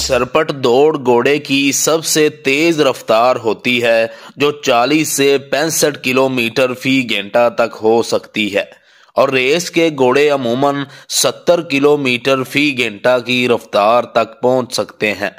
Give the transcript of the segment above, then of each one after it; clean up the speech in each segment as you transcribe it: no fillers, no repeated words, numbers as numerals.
سرپٹ دوڑ گھوڑے کی سب سے تیز رفتار ہوتی ہے جو 40 سے 65 کلومیٹر فی گھنٹہ تک ہو سکتی ہے، اور ریس کے گھوڑے عموماً 70 کلومیٹر فی گھنٹہ کی رفتار تک پہنچ سکتے ہیں۔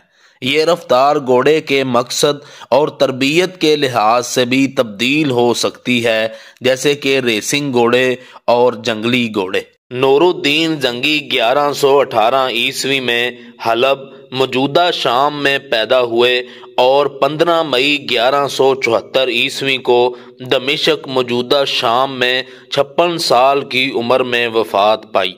یہ رفتار گھوڑے کے مقصد اور تربیت کے لحاظ سے بھی تبدیل ہو سکتی ہے، جیسے کہ ریسنگ گھوڑے اور جنگلی گھوڑے۔ نور الدین زنگی 1118 عیسوی میں حلب موجودہ شام میں پیدا ہوئے اور 15 مئی 1174 عیسوی کو دمشق موجودہ شام میں 56 سال کی عمر میں وفات پائی۔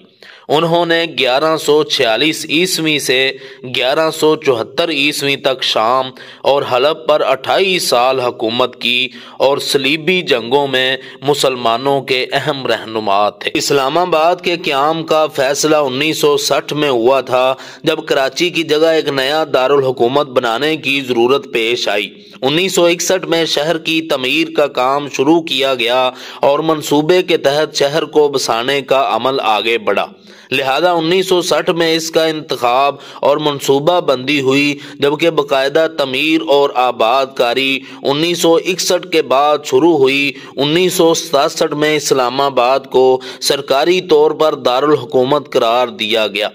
انہوں نے 1146 عیسوی سے 1174 عیسوی تک شام اور حلب پر 28 سال حکومت کی اور صلیبی جنگوں میں مسلمانوں کے اہم رہنما تھے۔ اسلام آباد کے قیام کا فیصلہ 1960 میں ہوا تھا، جب کراچی کی جگہ ایک نیا دارالحکومت بنانے کی ضرورت پیش آئی۔ 1961 میں شہر کی تعمیر کا کام شروع کیا گیا اور منصوبے کے تحت شہر کو بسانے کا عمل آگے بڑھا، لہذا 1960 میں اس کا انتخاب اور منصوبہ بندی ہوئی، جبکہ باقاعدہ تعمیر اور آباد کاری 1961 کے بعد شروع ہوئی۔ 1967 میں اسلام آباد کو سرکاری طور پر دارالحکومت قرار دیا گیا۔